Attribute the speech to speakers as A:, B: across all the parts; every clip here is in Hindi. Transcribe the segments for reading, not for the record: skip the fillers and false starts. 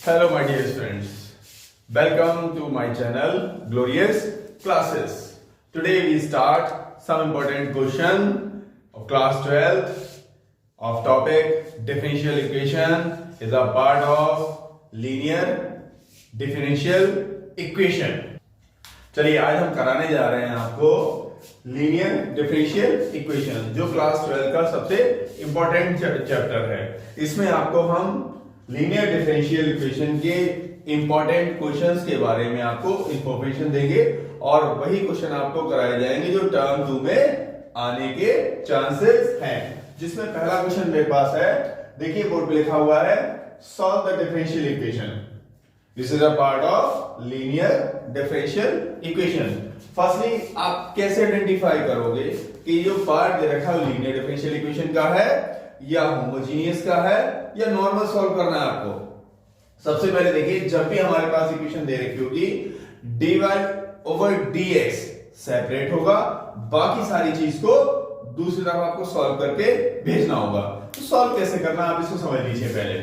A: Hello my dear students, welcome to my channel Glorious Classes. Today we start some important question of class 12 of topic differential equation is a part of linear differential equation. चलिए आज हम कराने जा रहे हैं आपको लीनियर डिफरेंशियल इक्वेशन जो क्लास 12 का सबसे इंपॉर्टेंट चैप्टर है। इसमें आपको हम लीनियर डिफरेंशियल इक्वेशन के इंपॉर्टेंट क्वेश्चंस के बारे में आपको इंफॉर्मेशन देंगे और वही क्वेश्चन आपको कराए जाएंगे जो टर्म 2 में आने के चांसेस हैं। जिसमें पहला क्वेश्चन मेरे पास है, देखिए बोर्ड पे लिखा हुआ है solve the differential equation. This is a part of linear differential equation. Firstly आप कैसे आइडेंटिफाई करोगे कि जो पार्ट दे रखा है लीनियर डिफरेंशियल इक्वेशन का है या होमोजेनियस का है या नॉर्मल सॉल्व करना है आपको। सबसे पहले देखिए, जब भी हमारे पास इक्वेशन दे रखी होगी dy ओवर dx सेपरेट होगा, बाकी सारी चीज को दूसरी तरफ आपको सॉल्व करके भेजना होगा। तो सॉल्व कैसे करना आप इसको समझ लीजिए। पहले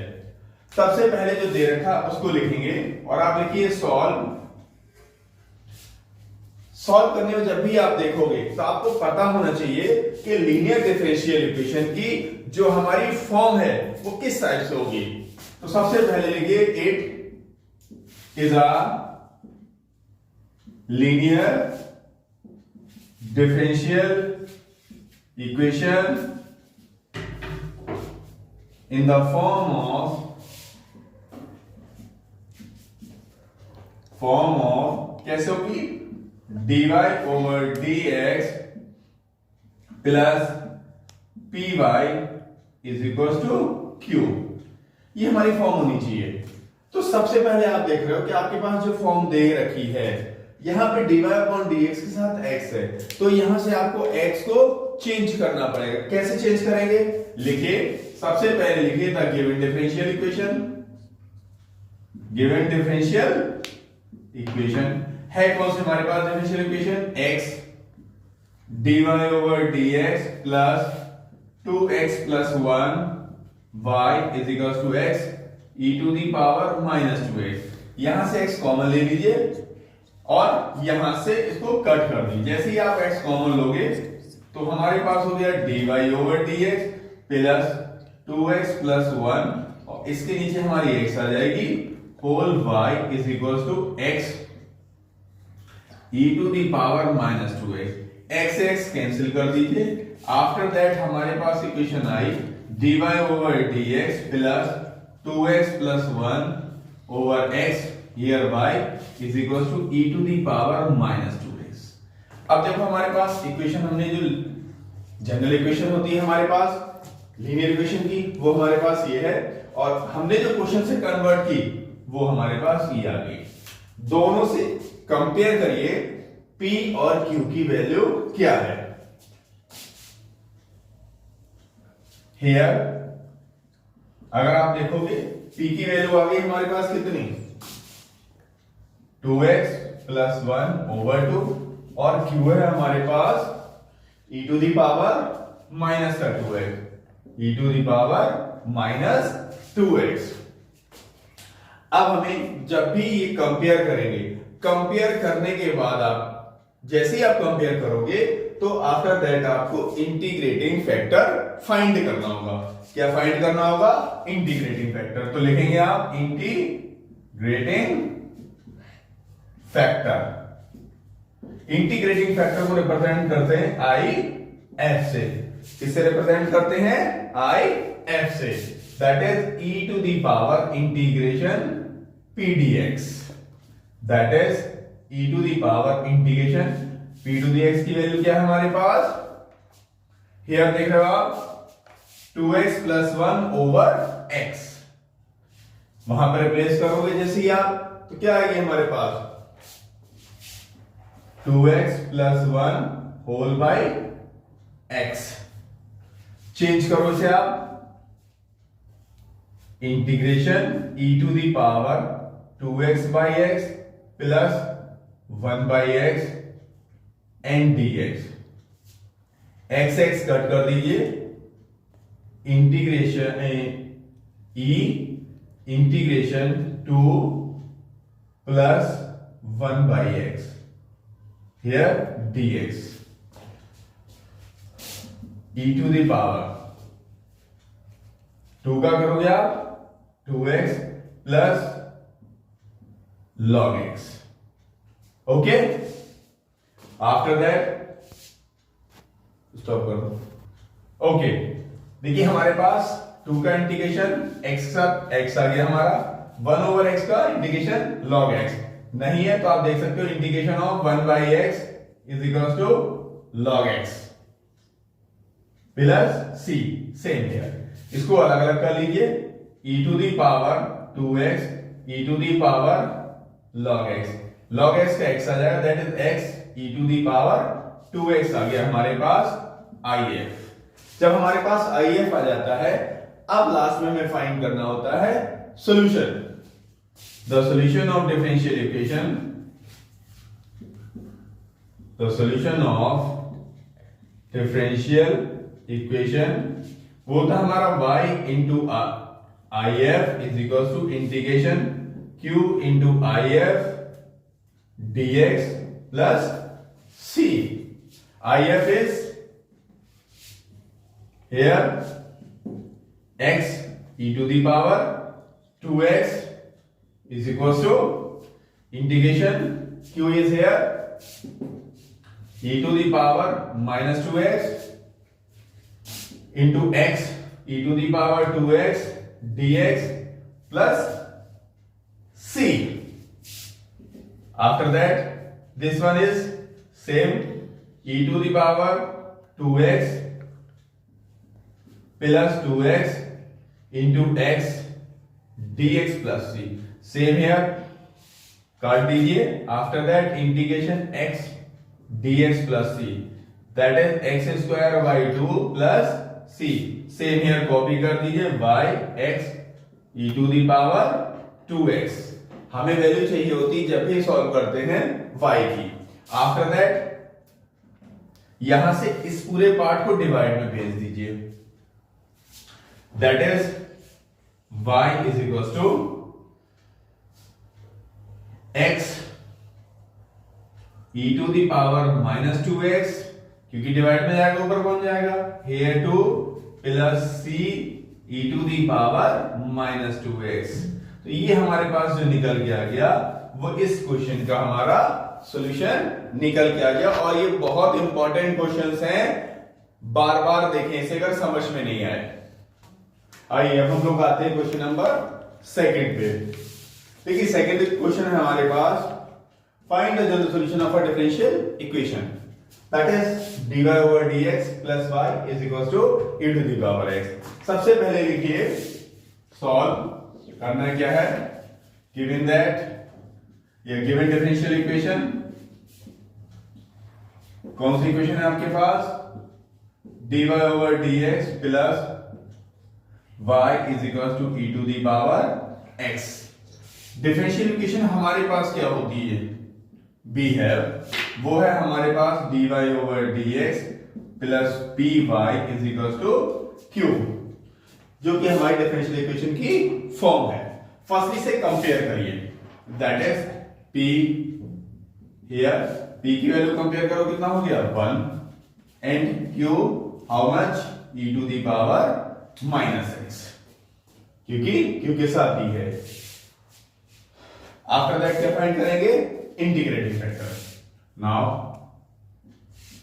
A: सबसे पहले जो दे रखा उसको लिखेंगे और आप लिखिए सॉल्व। सॉल्व करने में जब भी आप देखोगे तो आपको पता होना चाहिए कि लीनियर डिफरेंशियल इक्वेशन की जो हमारी फॉर्म है वो किस टाइप से होगी। तो सबसे पहले लिखिए it is a linear differential equation in the form of कैसे होगी dy over dx plus py is equal to q। ये हमारी फॉर्म होनी चाहिए। तो सबसे पहले आप देख रहे हो कि आपके पास जो फॉर्म दे रखी है यहां पे dy अपॉन dx के साथ x है, तो यहां से आपको x को चेंज करना पड़ेगा। कैसे चेंज करेंगे? लिखिए सबसे पहले लिखिए the given differential equation. Given differential equation है कौन सी हमारे पास differential equation? x dy over dx plus 2x plus 1 y is equal to x e to the power minus 2x। यहां से x कॉमन ले लीजिए और यहां से इसको कट कर दीजिए। जैसे ही आप x कॉमन लोगे तो हमारे पास हो गया dy over dx plus 2x plus 1 और इसके नीचे हमारी x आ जाएगी whole y is equal to x e to the power minus 2x। x x cancel कर दीजिए। आफ्टर दैट हमारे पास equation I dy over dx plus 2x plus 1 over x here y is equal to e to the power minus 2x। अब देखो हमारे पास इक्वेशन, हमने जो जनरल इक्वेशन होती है हमारे पास लीनियर इक्वेशन की वो हमारे पास ये है और हमने जो क्वेश्चन से कन्वर्ट की वो हमारे पास ये आ गई। दोनों से कंपेयर करिए P और Q की वैल्यू क्या है। हियर अगर आप देखोगे P की वैल्यू आ गई हमारे पास कितनी 2x प्लस 1 ओवर 2 और Q है हमारे पास e to the power minus 2x e to the power minus 2x। अब हमें जब भी ये कंपेयर करेंगे, कंपेयर करने के बाद आप जैसे ही आप कंपेयर करोगे तो आफ्टर दैट आपको इंटीग्रेटिंग फैक्टर फाइंड करना होगा। क्या फाइंड करना होगा? Integrating factor. तो लिखेंगे आप इंटीग्रेटिंग फैक्टर। इंटीग्रेटिंग फैक्टर को रिप्रेजेंट करते हैं आई एफ से। किससे रिप्रेजेंट करते हैं? आई एफ से। That is e to the power integration pdx। That is e to the power integration p to the x की वैल्यू क्या है हमारे पास? हियर देख रहे हो आप 2x प्लस 1 ओवर x। वहां पर रिप्लेस करोगे जैसे ही आप तो क्या आएगी हमारे पास 2x plus 1 whole by x। Change करो इसे आप integration e to the power 2x by x plus 1 by x and dx। x x cut कर दीजिए, integration e integration 2 plus 1 by x. Here dx. e to the power 2 का करोगे आप 2x plus log x. Okay, after that stop कर दो. ओके, देखिए हमारे पास 2 का इंटीग्रेशन x का x आ गया हमारा, 1 over x का इंटीग्रेशन log x नहीं है तो आप देख सकते हो integration of 1 by x is equal to log x plus c. Same है, इसको अलग अलग कर लीजिए. e to the power 2x e to the power log x. log x का x आ जाएगा, that is x e to the power 2x आ गया हमारे पास if. जब हमारे पास if आ जाता है, अब लास्ट में हमें फाइंड करना होता है solution. The solution of differential equation, the solution of differential equation वो था हमारा y into if is equal to integration q into if dx plus c. if is here x e to the power 2x is equals to integration q is here e to the power minus 2x into x e to the power 2x dx plus c. After that, this one is same, e to the power 2x plus 2x into x dx plus c. Same here, काट दीजिए. After that, integration x dx plus c, that is x square by 2 plus c. Same here, copy कर दीजिए y x e to the power 2x. हमें वैल्यू चाहिए होती जब भी सॉल्व करते हैं y की. आफ्टर दैट यहां से इस पूरे पार्ट को डिवाइड में भेज दीजिए, that is y is equal to x e to the power minus 2x, क्योंकि डिवाइड में जाएगा ऊपर कौन जाएगा, here 2 plus c e to the power minus 2x. तो ये हमारे पास जो निकल के आ गया वो इस क्वेश्चन का हमारा सॉल्यूशन निकल के आ गया. और ये बहुत इंपॉर्टेंट क्वेश्चंस हैं, बार बार देखें इसे अगर समझ में नहीं आए. आइए अब हम लोग आते हैं क्वेश्चन नंबर सेकंड पे. देखिए सेकंड क्वेश्चन है हमारे पास, find the general solution of a differential equation, that is dy over dx plus y is equals to e to the power x. सबसे पहले लिखिए सॉल्व करना क्या है, गिवन दैट ये गिवन डिफरेंशियल इक्वेशन, कौन सी इक्वेशन है आपके पास, dy over dx plus y is equals to e to the power x. Differential equation हमारे पास क्या होती है, b है, वो है हमारे पास dy over dx plus py is equals to q, जो कि हमारी डिफरेंशियल इक्वेशन की फॉर्म है. फर्स्टली से कंपेयर करिए, that is p here, p की वैल्यू कंपेयर करो कितना हो गया 1 and q how much e to the power minus x, क्योंकि q के साथ ही है. आफ्टर दैट क्या फाइंड करेंगे, integrating factor. Now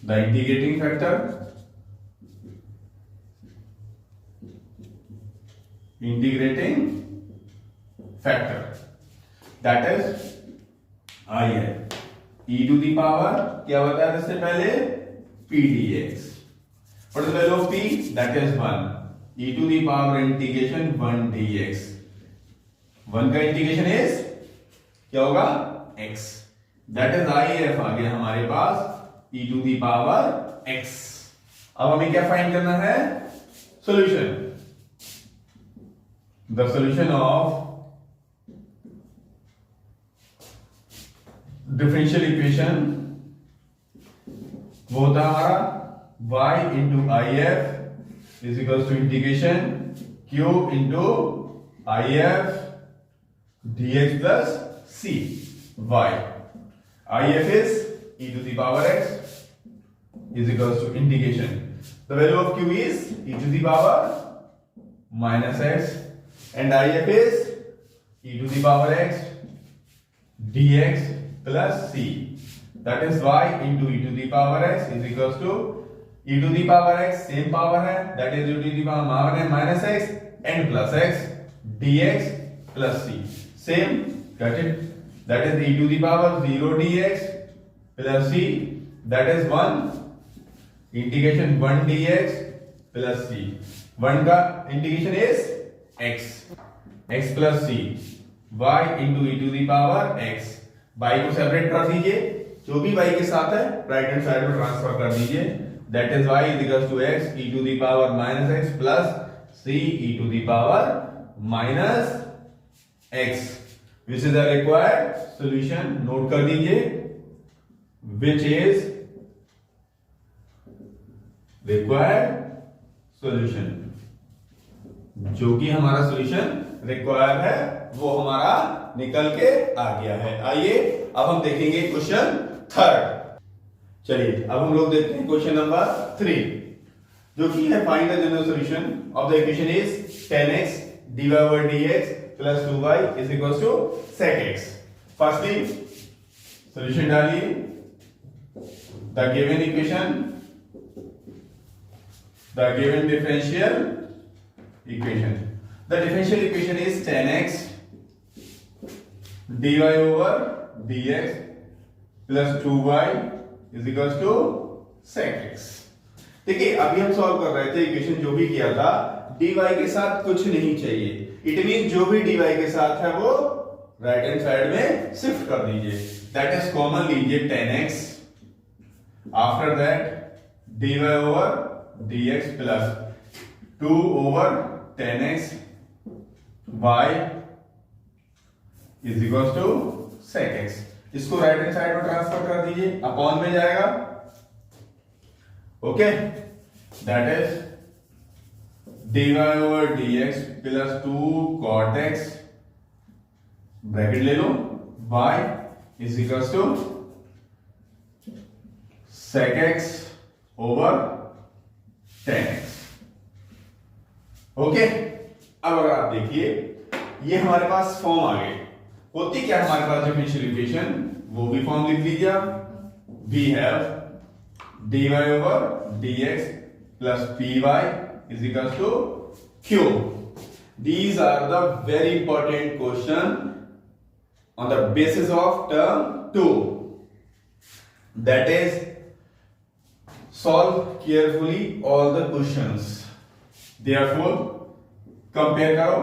A: the integrating factor, integrating factor that is I है e टू दी पावर, क्या बताया इससे पहले, p dx. What is the value of p, that is 1, e to the power integration 1 dx. 1 का इंटीग्रेशन इज क्या होगा x, दैट इज if आ गया हमारे पास e to the power x. अब हमें क्या फाइंड करना है, solution. The solution of differential equation वो होता है हमारा y into if is equals to integration q into if dx plus c y. if is e to the power x is equals to integration. The value of q is e to the power minus x and if is e to the power x dx plus c. That is y into e to the power x is equals to e to the power x same power है, that is e to the power minus x and plus x dx plus c. Same, got it? That is e to the power 0 dx plus c, that is 1 integration 1 dx plus c. 1 का integration is x plus c, y into e to the power x. y को सेपरेट कर दीजिए, जो भी y के साथ है राइट हैंड साइड में ट्रांसफर कर दीजिए. That is y is equals to x e to the power minus x plus c e to the power minus x, which is the required solution. Note कर दीजिए, which is required solution. जो कि हमारा सॉल्यूशन रिक्वायर्ड है वो हमारा निकल के आ गया है. आइए अब हम देखेंगे क्वेश्चन थर्ड. चलिए अब हम लोग देखते हैं क्वेश्चन नंबर 3, जो कि है find the general solution of the equation is 10x dy over dx plus 2y is equals to sec x. Firstly solution डालिए. The given equation, the given differential equation, the differential equation is 10x dy over dx plus 2y is equals to sec x. देखिए अभी हम सॉल्व कर रहे थे इक्वेशन, जो भी किया था dy के साथ कुछ नहीं चाहिए. इट मीन जो भी dy के साथ है वो राइट हैंड साइड में शिफ्ट कर दीजिए. दैट इज कॉमन लीजिए 10x. After that dy over dx plus 2 over 10x y is equals to sec x. इसको राइट हैंड साइड में ट्रांसफर कर दीजिए, अपॉन में जाएगा. Okay, that is dy over dx plus 2 cot x, bracket ले लो, y is equals to sec x over 10x. Okay, अब अगर आप देखिए ये हमारे पास फॉर्म आ गई. होती क्या हमारे पास डिफरेंशियल इक्वेशन, वो भी फॉर्म लिख लीजिए आप. We have dy over dx plus py is equals to q. These are the very important question on the basis of term 2. That is, solve carefully all the questions. Therefore, compare करो.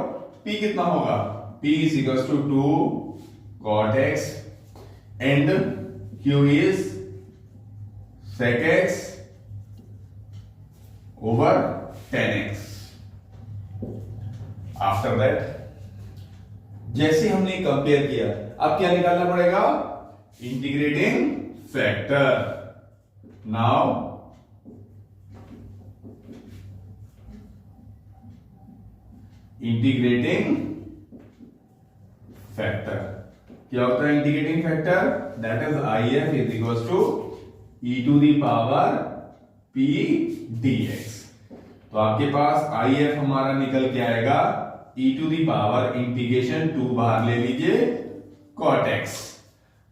A: p कितना होगा? p is equals to 2 cot x and q is sec x over 10x. After that जैसे हमने कंपेयर किया, अब क्या निकालना पड़ेगा? Integrating factor. Now integrating factor क्या होता है? Integrating factor that is if is equals to e to the power p dx. तो आपके पास if हमारा निकल के आएगा e to the power integration 2 बाहर ले लीजिए cot x.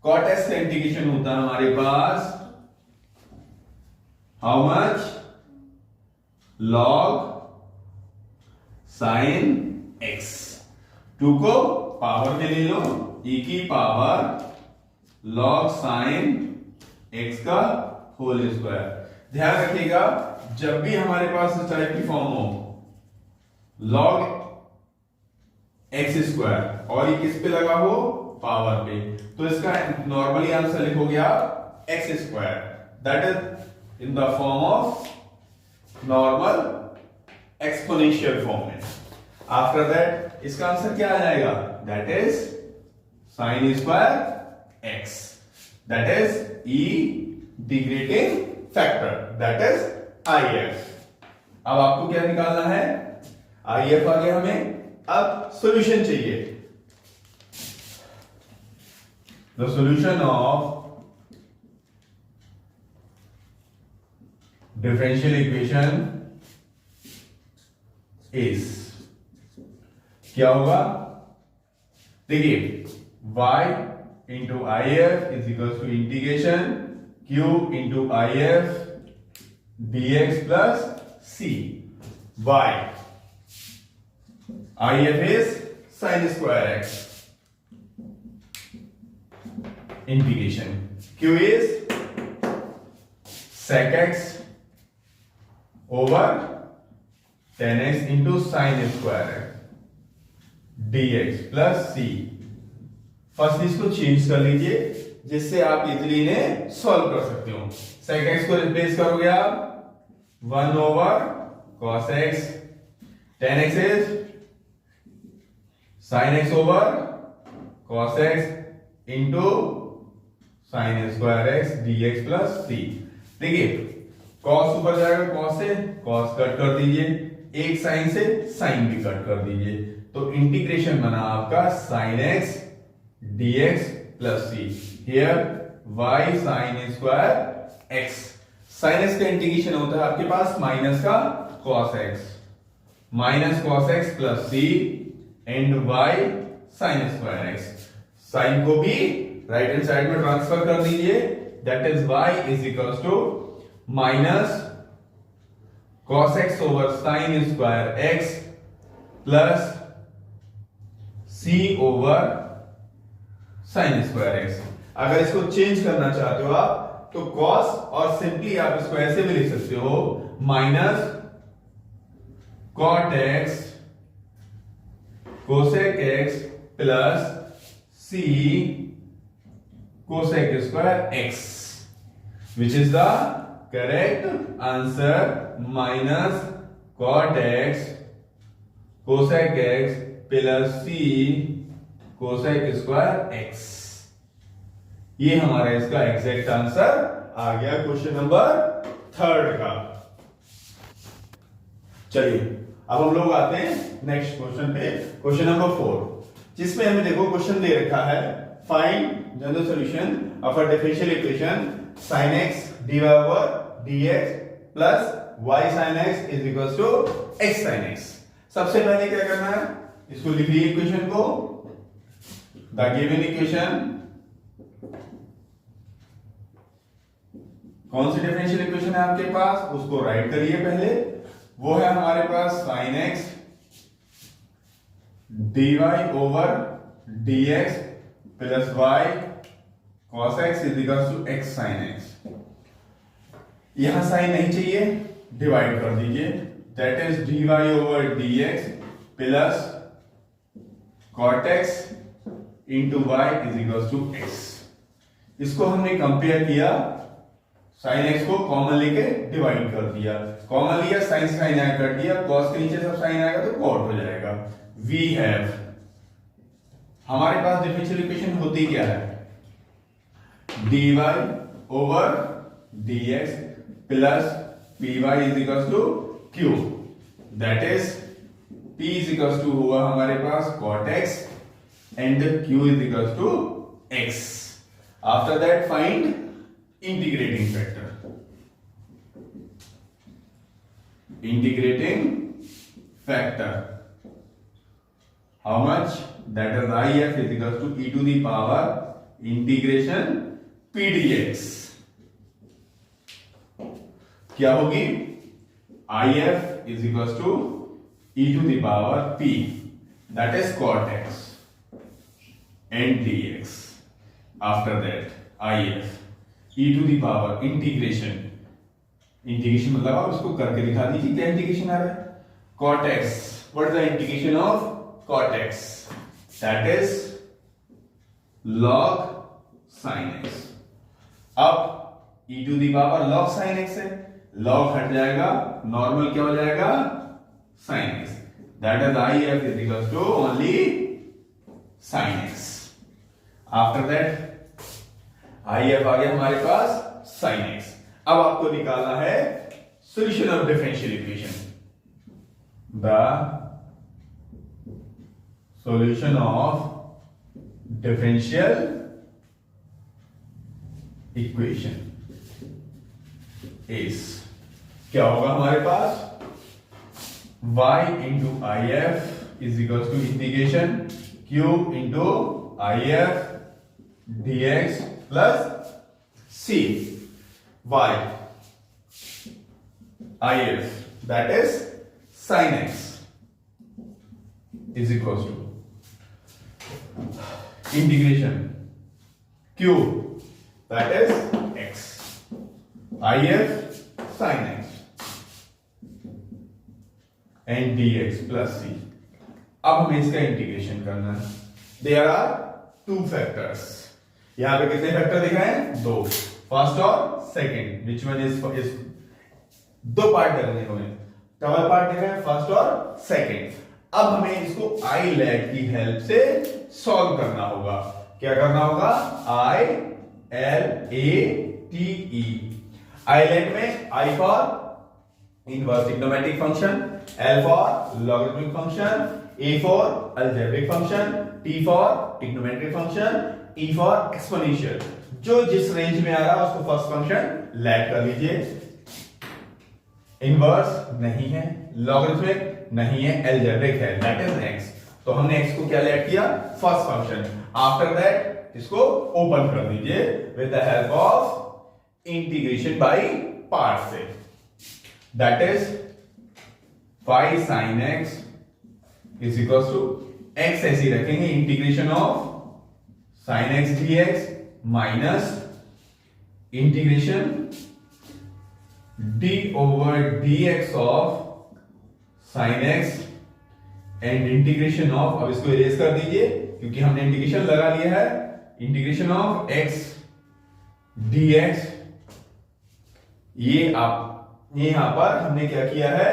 A: cot x का इंटीग्रेशन होता है हमारे पास how much? log sin x. 2 को पावर में ले लो, e की पावर log sin x का होल स्क्वायर. ध्यान रखिएगा जब भी हमारे पास इस टाइप की फॉर्म हो log x स्क्वायर और ये किस पे लगा हो? पावर पे, तो इसका नॉर्मली आंसर लिखोगे आप x square. That is in the form of normal exponential form में. आफ्टर दैट इसका आंसर क्या आ जाएगा? That is sine square x. That is integrating factor, that is if. अब आपको क्या निकालना है? if आ गया हमें. अब सॉल्यूशन चाहिए. The solution of differential equation is, क्या होगा? देखिए, y into I F is equal to integration q into I F dx plus c. y I F is sine square x, integration q is sec x over tan x into sine square x dx plus c. First इसको चेंज कर लीजिए जिससे आप इजीली इन्हें सॉल्व कर सकते हो. sec x को रिप्लेस करोगे आप 1 over cos x, tan x is sin x over cos x into sine square x dx plus c. देखिए, cos ऊपर जाएगा cos से, cos कट कर दीजिए, एक साइन से साइन भी कट कर दीजिए, तो इंटीग्रेशन बना आपका sin x dx plus c. Here y sin square x. sin x का इंटीग्रेशन होता है आपके पास माइनस का cos x, minus cos x plus c and y sin square x. Sine को भी राइट हैंड साइड में ट्रांसफर कर दीजिए, that is y is equal to minus cos x over sin square x plus c over sin square x. अगर इसको चेंज करना चाहते हो आप तो cos और सिंपली आप इसको ऐसे भी लिख सकते हो minus cot x cosec x plus c cosec square x, which is the correct answer. Minus cot x cosec x plus c cosec square x. ये हमारा इसका एग्जैक्ट आंसर आ गया क्वेश्चन नंबर 3 का. चलिए अब हम लोग आते हैं नेक्स्ट क्वेश्चन पे, क्वेश्चन नंबर 4, जिसमें हमें देखो क्वेश्चन दे रखा है find general solution of a differential equation sin x dy over dx plus y sin x is equal to x sin x. सबसे पहले क्या करना है, इसको लिख लीजिए इक्वेशन को. द गिवन इक्वेशन, कौन सी डिफरेंशियल इक्वेशन है आपके पास, उसको राइट करिए पहले. वो है हमारे पास sin x dy over dx plus y cos x is equal to x sin x. यहां साइन नहीं चाहिए, डिवाइड कर दीजिए, that is dy over dx plus cot x into y is equal to x. इसको हमने कंपेयर किया, sin x को कॉमन लेके डिवाइड कर दिया, कॉमन लिया sin sin आ कर दिया, cos के नीचे सब sin आएगा तो cot हो जाएगा. वी हैव, हमारे पास डिफरेंशियल इक्वेशन होती क्या है, dy over dx plus py is equal to q, that is p is equal to हुआ हमारे पास cot x and q is equal to x. After that find integrating factor. Integrating factor. How much? That is IF is equal to e to the power integration p dx. क्या होगी? IF is equal to e to the power p, that is cot x and dx. After that IF e to the power integration, integration मतलब आप उसको करके दिखा दीजिए क्या इंटीग्रेशन आ रहा है. cot x, what is the integration of cot x? that is log sin x. अब e to the power log sin x है, log हट जाएगा, नॉर्मल क्या हो जाएगा sin x, that is if is equal to only sin x. after that IF आ गया हमारे पास sin x. अब आपको निकालना है solution of differential equation. The solution of differential equation is, क्या होगा हमारे पास, y into I F is equal to integration q into I F dx plus c y if that is sin x is equals to integration q that is x if sin x and dx plus c। अब हमें इसका इंटीग्रेशन करना है। देयर आर टू फैक्टर्स, यहां पे कितने फैक्टर दिख रहे हैं, दो, फर्स्ट और सेकंड। विच वन इज, दो पार्ट करने को, डबल पार्ट दिख रहे हैं, फर्स्ट और सेकंड। अब हमें इसको ilat की हेल्प से सॉल्व करना होगा। क्या करना होगा, ILATE। ilat में I for inverse trigonometric function, L for logarithmic function, A for algebraic function, T for trigonometric function, E for exponential. जो जिस रेंज में आ रहा है उसको फर्स्ट फंक्शन लैट कर लीजिए। इनवर्स नहीं है, लॉगरिथमिक नहीं है, अलजेब्रिक है, दैट इज x। तो हमने x को क्या लैट किया, फर्स्ट फंक्शन। आफ्टर दैट इसको ओपन कर दीजिए with the help of integration by part से, that is 5 sin x is equal to x ऐसे ही रखेंगे, integration of sin x dx minus integration d over dx of sin x and integration of, अब इसको इरेज कर दीजिए क्योंकि हमने इंटीग्रेशन लगा लिया है, इंटीग्रेशन ऑफ x dx। ये आप यहां पर हमने क्या किया है,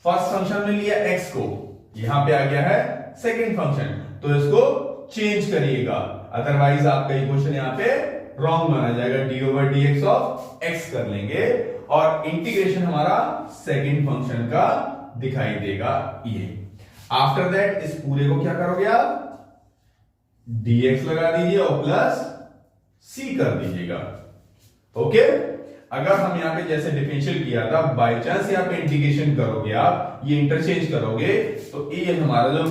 A: फर्स्ट फंक्शन में लिया x को, यहां पे आ गया है सेकंड फंक्शन, तो इसको चेंज करिएगा, अदरवाइज आपका इक्वेशन यहां पे रॉन्ग माना जाएगा। d over dx of x कर लेंगे और इंटीग्रेशन हमारा सेकंड फंक्शन का दिखाई देगा ये। आफ्टर दैट इस पूरे को क्या करोगे आप, dx लगा दीजिए और प्लस c कर दीजिएगा। ओके, अगर हम यहां पे जैसे डिफरेंशियल किया था, बाय चांस यहां पे इंटीग्रेशन करोगे आप, ये इंटरचेंज करोगे तो ये हमारा जो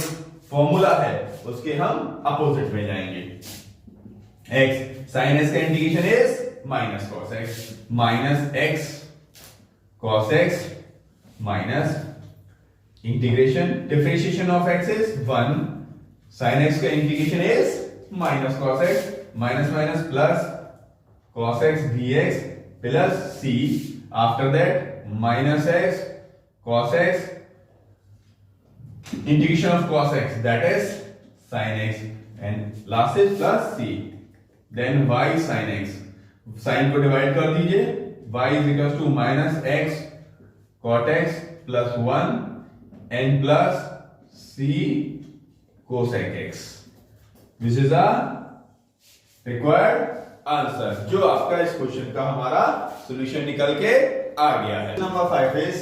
A: फॉर्मूला है उसके हम अपोजिट में जाएंगे। x sin x का integration is minus cos x, minus x cos x minus integration differentiation of x is 1, sin x का integration is minus cos x minus minus plus cos x dx plus c, after that minus x cos x integration of cos x that is sin x and last is plus c, then y sin x, sine को डिवाइड कर दीजिए, y is equal to minus x cot x plus 1 and plus c cosec x। This is a required answer, जो आपका इस क्वेश्चन का हमारा सॉल्यूशन निकल के आ गया है। Number 5 is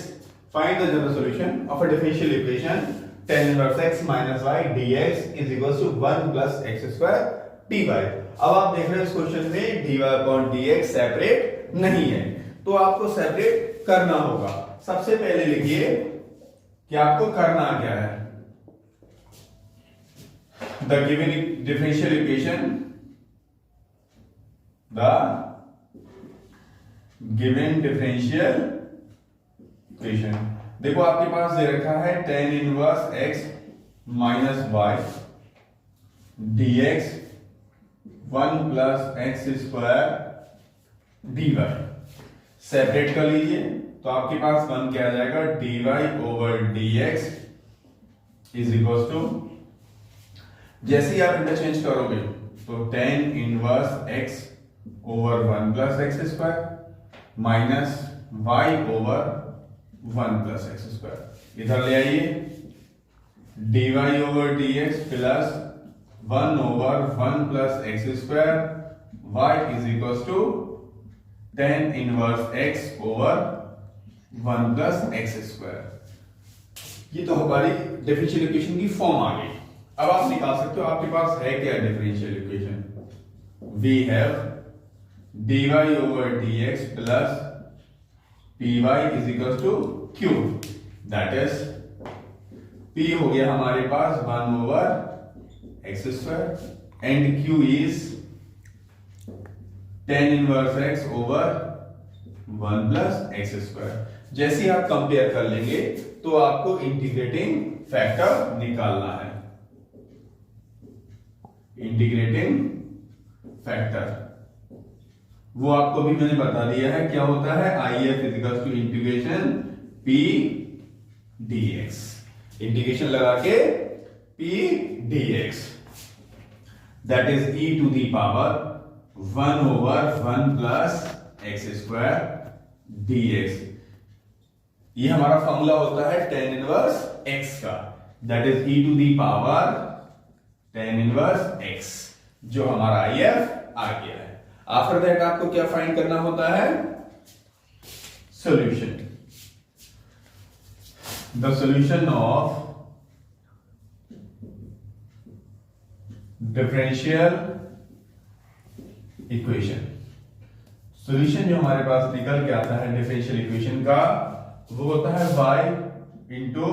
A: find the general solution of a differential equation tan inverse x minus y dx is equal to 1 plus x square dy। अब आप देख रहे हो इस क्वेश्चन में dy अपॉन dx सेपरेट नहीं है, तो आपको सेपरेट करना होगा। सबसे पहले लिखिए कि आपको करना क्या है, the given differential equation, the given differential equation. देखो आपके पास दे रखा है tan inverse x minus y dx 1 plus x square dy। Separate कर लीजिए तो आपके पास बन क्या आ जाएगा, dy over dx is equal to, जैसे ही आप इंटरचेंज करोगे तो tan inverse x over 1 plus x square minus y over 1 plus x square, इधर ले आइए dy over dx plus 1 over 1 plus x square y is equal to tan inverse x over 1 plus x square. ये तो हमारी डिफरेंशियल इक्वेशन की फॉर्म आ गई। अब आप निकाल सकते हो, आपके पास है क्या differential equation, we have dy over dx plus py is equals to q, that is p हो गया हमारे पास 1 over x square and q is tan inverse x over 1 plus x square। जैसे आप कंपेयर कर लेंगे तो आपको इंटीग्रेटिंग फैक्टर निकालना है। इंटीग्रेटिंग फैक्टर वो आपको भी मैंने बता दिया है क्या होता है, IF is equals to integration P dx, integration लगा के P dx that is e to the power 1 over 1 plus x square dx। ये हमारा फॉर्मूला होता है tan इनवर्स x का, that is e to the power tan inverse x, जो हमारा IF आ गया है। आफ्टर दैट आपको क्या फाइंड करना होता है, solution. The solution of differential equation, solution जो हमारे पास निकल के आता है डिफरेंशियल इक्वेशन का वो होता है y into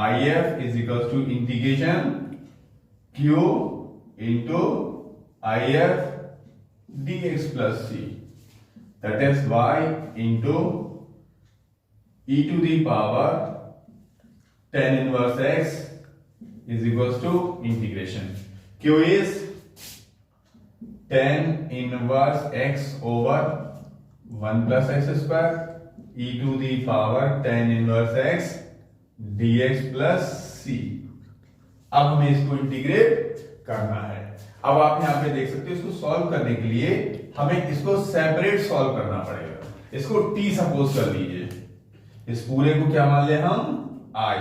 A: IF is equal to integration q into IF dx plus c, that is y into e to the power tan inverse x is equals to integration q is tan inverse x over 1 plus x square e to the power tan inverse x dx plus c। अब हमें इसको इंटीग्रेट करना है। अब आप यहां पे देख सकते हो, इसको सॉल्व करने के लिए हमें इसको सेपरेट सॉल्व करना पड़ेगा। इसको t सपोज कर लीजिए, इस पूरे को क्या मान ले हम, i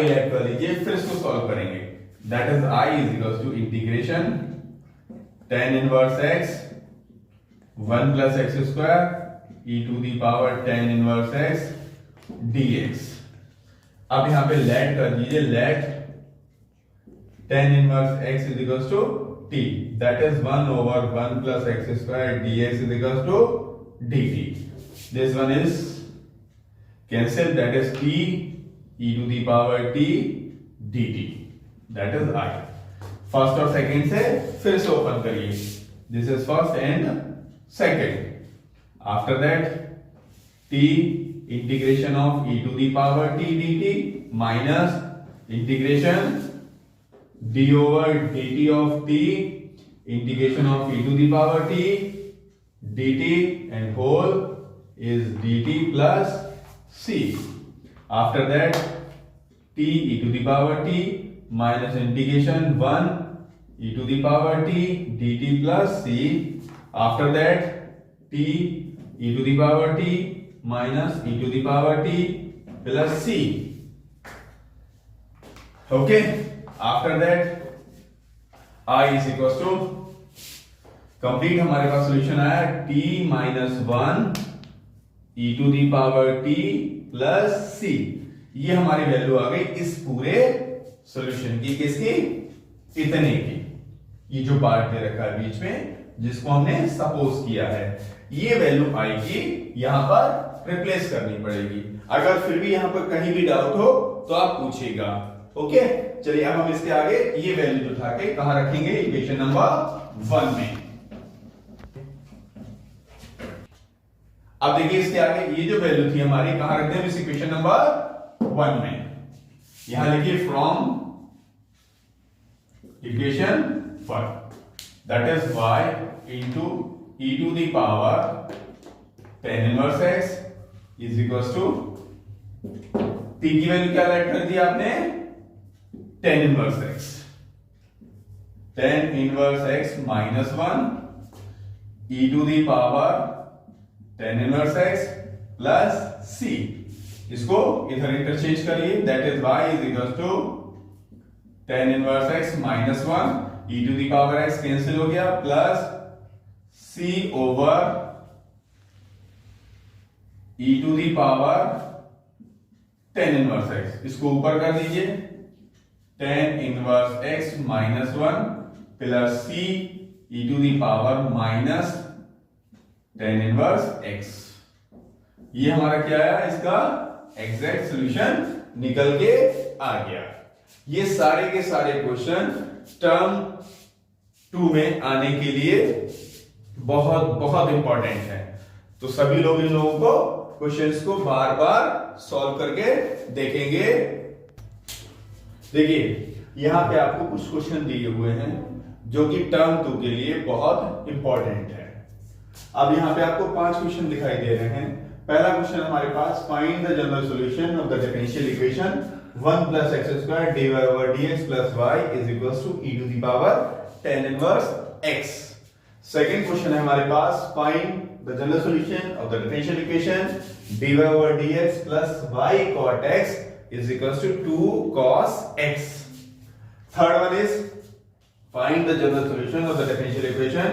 A: लेट कर लीजिए, फिर इसको सॉल्व करेंगे। That is i is equal to integration tan inverse x 1 plus x square e to the power tan inverse x dx। अब यहां पे लेट कर दीजिए, late tan inverse x is equals to t, that is 1 over 1 plus x square dx is equals to dt। This one is cancelled, that is t e to the power t dt, that is I। First और सेकंड से फिर से ओपन करिए, this is first and second. After that t integration of e to the power t dt minus integration d over dt of t integration of e to the power t dt and whole is dt plus c। After that t e to the power t minus integration 1 e to the power t dt plus c। After that t e to the power t minus e to the power t plus c। Okay, आफ्टर दैट I is equals to complete हमारे पास सॉल्यूशन आया t minus 1 e to the power t plus c। ये हमारी वैल्यू आ गई इस पूरे सॉल्यूशन की, किसकी, इतने की। ये जो पार्ट दे रखा है बीच में जिसको हमने सपोज किया है, ये वैल्यू i की यहां पर रिप्लेस करनी पड़ेगी। अगर फिर भी यहां पर कहीं भी डाउट हो तो आप पूछिएगा। ओके, चलिए अब हम इसके आगे ये वैल्यू उठा के कहां रखेंगे, इक्वेशन नंबर 1 में। अब देखिए इसके आगे ये जो वैल्यू थी हमारी कहां रखते हैं, इस इक्वेशन नंबर 1 में। यहां लिखिए from equation 1 that is y into e to the power tan inverse x is equal to t की वैल्यू क्या लेट कर दी आपने, tan inverse x, tan inverse x minus 1 e to the power tan inverse x plus c। इसको इधर इंटरचेंज करिए, that is y is equal to tan inverse x minus 1 e to the power x cancel हो गया plus c over e to the power tan inverse x। इसको ऊपर कर दीजिए, tan inverse x minus 1 plus c e to the power minus tan inverse x। ये हमारा क्या है, इसका एग्जैक्ट सॉल्यूशन निकल के आ गया। ये सारे के सारे क्वेश्चन टर्म 2 में आने के लिए बहुत बहुत इंपॉर्टेंट है। तो सभी लोग इन लोगों को क्वेश्चंस को बार बार सॉल्व करके देखेंगे। देखिए यहां पे आपको कुछ क्वेश्चन दिए हुए हैं जो कि टर्म 2 के लिए बहुत इंपॉर्टेंट है। अब यहां पे आपको 5 क्वेश्चन दिखाई दे रहे हैं। पहला क्वेश्चन हमारे पास, find the general solution of the differential equation 1 plus x square dy over dx plus y is equals to e to the power tan inverse x। Second question है हमारे पास, find the general solution of the differential equation dy over dx plus y cot x is equals to 2 cos x। Third one is find the general solution of the differential equation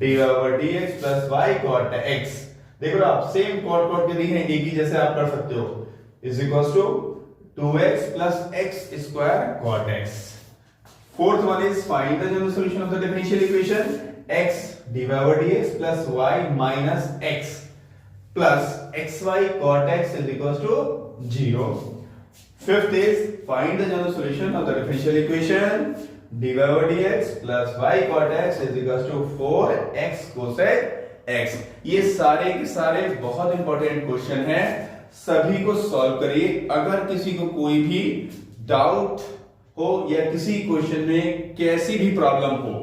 A: dy over dx plus y cot x। देखो आप सेम कॉट के दी हैं, एक ही जैसे आप कर सकते हो, is equals to 2x plus x square cot x। Fourth one is find the general solution of the differential equation x dy over dx plus y minus x plus xy cot x is equals to 0। Fifth is find the general solution of the differential equation dy over dx plus y cot x is equals to 4x cosec x। ये सारे के सारे बहुत इंपॉर्टेंट क्वेश्चन हैं, सभी को सॉल्व करिए। अगर किसी को कोई भी डाउट हो या किसी क्वेश्चन में कैसी भी प्रॉब्लम हो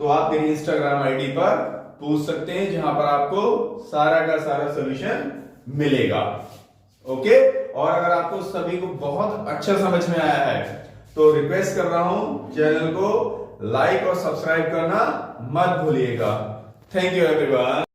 A: तो आप मेरी इंस्टाग्राम आईडी पर पूछ सकते हैं, जहां पर आपको सारा का सारा सॉल्यूशन मिलेगा। ओके, और अगर आपको सभी को बहुत अच्छा समझ में आया है तो रिक्वेस्ट कर रहा हूं, चैनल को लाइक और सब्सक्राइब करना मत भूलिएगा। Thank you everyone.